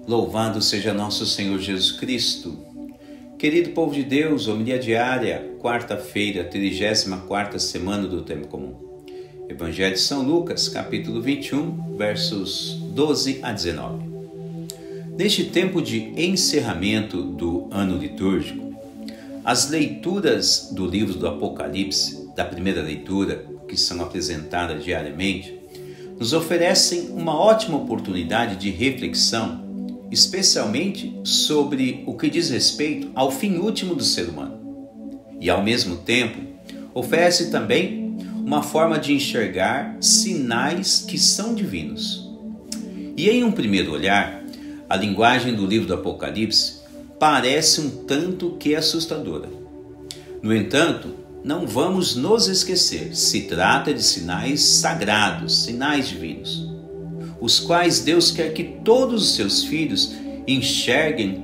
Louvado seja nosso Senhor Jesus Cristo. Querido povo de Deus, homilia diária, quarta-feira, 34ª semana do Tempo Comum. Evangelho de São Lucas, capítulo 21, versos 12 a 19. Neste tempo de encerramento do ano litúrgico, as leituras do livro do Apocalipse, da primeira leitura, que são apresentadas diariamente, nos oferecem uma ótima oportunidade de reflexão, especialmente sobre o que diz respeito ao fim último do ser humano. E, ao mesmo tempo, oferece também uma forma de enxergar sinais que são divinos. E, em um primeiro olhar, a linguagem do livro do Apocalipse parece um tanto que assustadora. No entanto, não vamos nos esquecer, se trata de sinais sagrados, sinais divinos, os quais Deus quer que todos os seus filhos enxerguem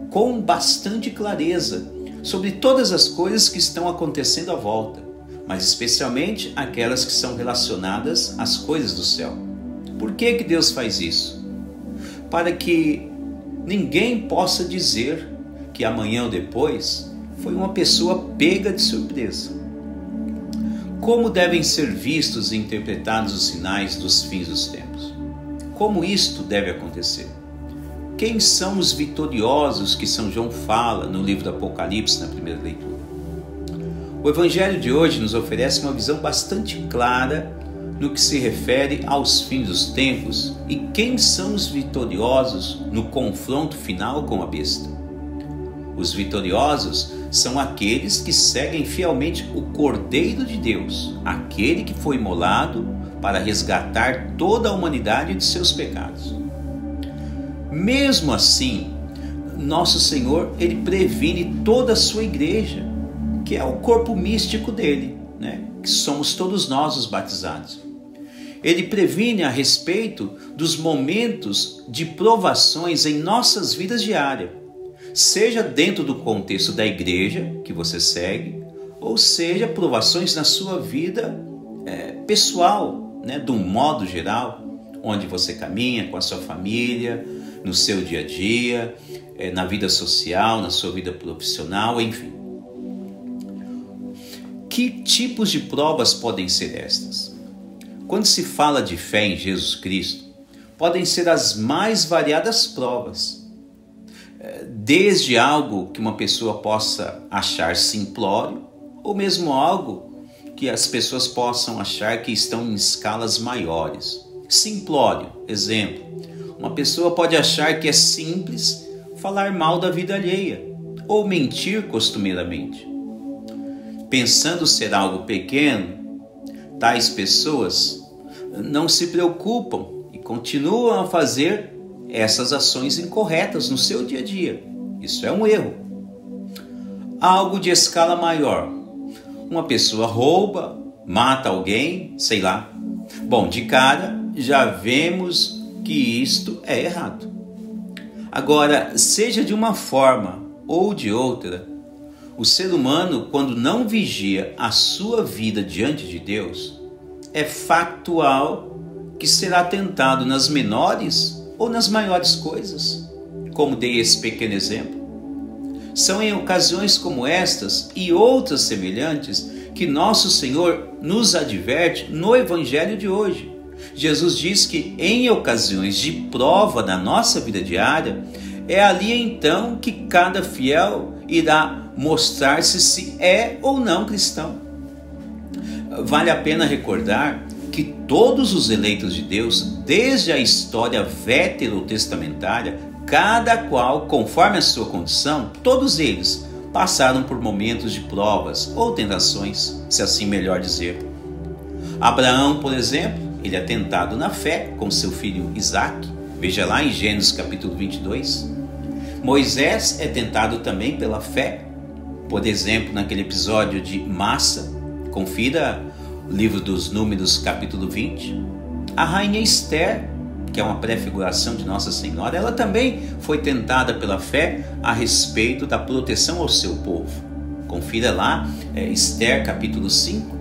com bastante clareza sobre todas as coisas que estão acontecendo à volta, mas especialmente aquelas que são relacionadas às coisas do céu. Por que Deus faz isso? Para que ninguém possa dizer que amanhã ou depois foi uma pessoa pega de surpresa. Como devem ser vistos e interpretados os sinais dos fins dos tempos? Como isto deve acontecer? Quem são os vitoriosos que São João fala no livro do Apocalipse, na primeira leitura? O Evangelho de hoje nos oferece uma visão bastante clara no que se refere aos fins dos tempos e quem são os vitoriosos no confronto final com a besta. Os vitoriosos são aqueles que seguem fielmente o Cordeiro de Deus, aquele que foi imolado para resgatar toda a humanidade de seus pecados. Mesmo assim, nosso Senhor, ele previne toda a sua igreja, que é o corpo místico dele, que somos todos nós os batizados. Ele previne a respeito dos momentos de provações em nossas vidas diárias, seja dentro do contexto da igreja que você segue, ou seja, provações na sua vida pessoal, de um modo geral, onde você caminha com a sua família, no seu dia a dia, na vida social, na sua vida profissional, enfim. Que tipos de provas podem ser estas? Quando se fala de fé em Jesus Cristo, podem ser as mais variadas provas. Desde algo que uma pessoa possa achar simplório, ou mesmo algo que as pessoas possam achar que estão em escalas maiores. Simplório, exemplo, uma pessoa pode achar que é simples falar mal da vida alheia, ou mentir costumeiramente. Pensando ser algo pequeno, tais pessoas não se preocupam e continuam a fazer essas ações incorretas no seu dia a dia. Isso é um erro. Algo de escala maior. Uma pessoa rouba, mata alguém, sei lá. Bom, de cara já vemos que isto é errado. Agora, seja de uma forma ou de outra, o ser humano, quando não vigia a sua vida diante de Deus, é factual que será tentado nas menores ou nas maiores coisas, como dei esse pequeno exemplo. São em ocasiões como estas e outras semelhantes que nosso Senhor nos adverte no Evangelho de hoje. Jesus diz que em ocasiões de prova da nossa vida diária, é ali então que cada fiel irá mostrar-se se é ou não cristão. Vale a pena recordar que todos os eleitos de Deus, desde a história veterotestamentária, cada qual, conforme a sua condição, todos eles passaram por momentos de provas ou tentações, se assim melhor dizer. Abraão, por exemplo, ele é tentado na fé com seu filho Isaque, veja lá em Gênesis capítulo 22. Moisés é tentado também pela fé, por exemplo, naquele episódio de Massa, confira o livro dos Números capítulo 20. A rainha Esther, que é uma prefiguração de Nossa Senhora, ela também foi tentada pela fé a respeito da proteção ao seu povo. Confira lá, Esther capítulo 5.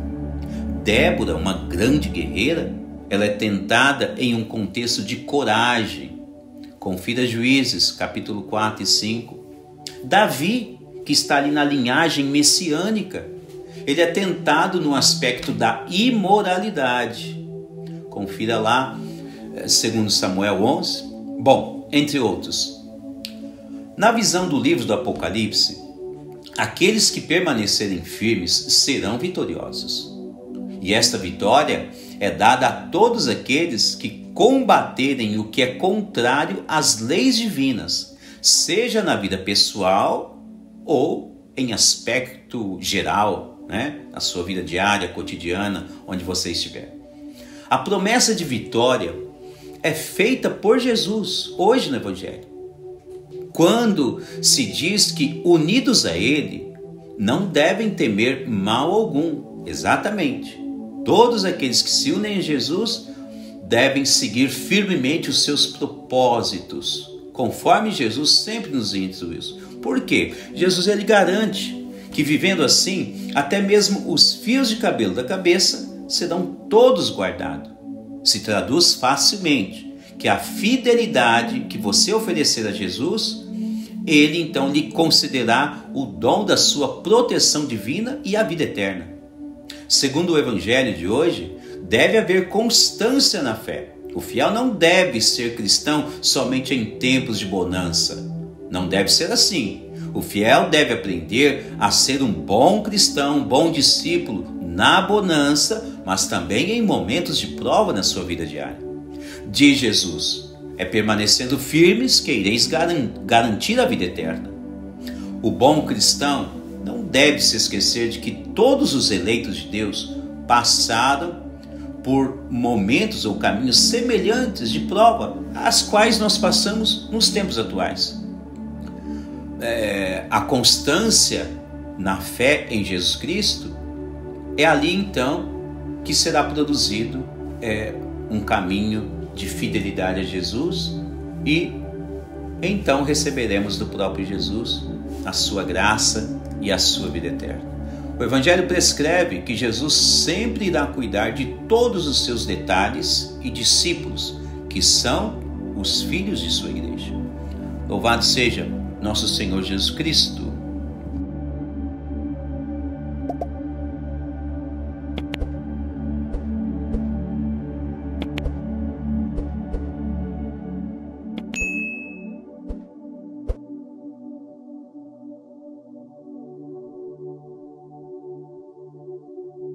Débora, uma grande guerreira, ela é tentada em um contexto de coragem, Confira Juízes, capítulo 4 e 5. Davi, que está ali na linhagem messiânica, ele é tentado no aspecto da imoralidade. Confira lá, 2 Samuel 11. Bom, entre outros. Na visão do livro do Apocalipse, aqueles que permanecerem firmes serão vitoriosos. E esta vitória é dada a todos aqueles que combaterem o que é contrário às leis divinas, seja na vida pessoal ou em aspecto geral, na sua vida diária, cotidiana, onde você estiver. A promessa de vitória é feita por Jesus hoje no Evangelho, quando se diz que unidos a Ele não devem temer mal algum. Exatamente. Todos aqueles que se unem a Jesus devem seguir firmemente os seus propósitos, conforme Jesus sempre nos instruiu. Por quê? Jesus ele garante que vivendo assim, até mesmo os fios de cabelo da cabeça serão todos guardados. Se traduz facilmente que a fidelidade que você oferecer a Jesus, Ele então lhe concederá o dom da sua proteção divina e a vida eterna. Segundo o Evangelho de hoje, deve haver constância na fé. O fiel não deve ser cristão somente em tempos de bonança. Não deve ser assim. O fiel deve aprender a ser um bom cristão, um bom discípulo na bonança, mas também em momentos de prova na sua vida diária. Diz Jesus, é permanecendo firmes que ireis garantir a vida eterna. O bom cristão não deve se esquecer de que todos os eleitos de Deus passaram por momentos ou caminhos semelhantes de prova, às quais nós passamos nos tempos atuais. A constância na fé em Jesus Cristo é ali então que será produzido um caminho de fidelidade a Jesus e então receberemos do próprio Jesus a sua graça e a sua vida eterna. O Evangelho prescreve que Jesus sempre irá cuidar de todos os seus detalhes e discípulos, que são os filhos de sua igreja. Louvado seja nosso Senhor Jesus Cristo.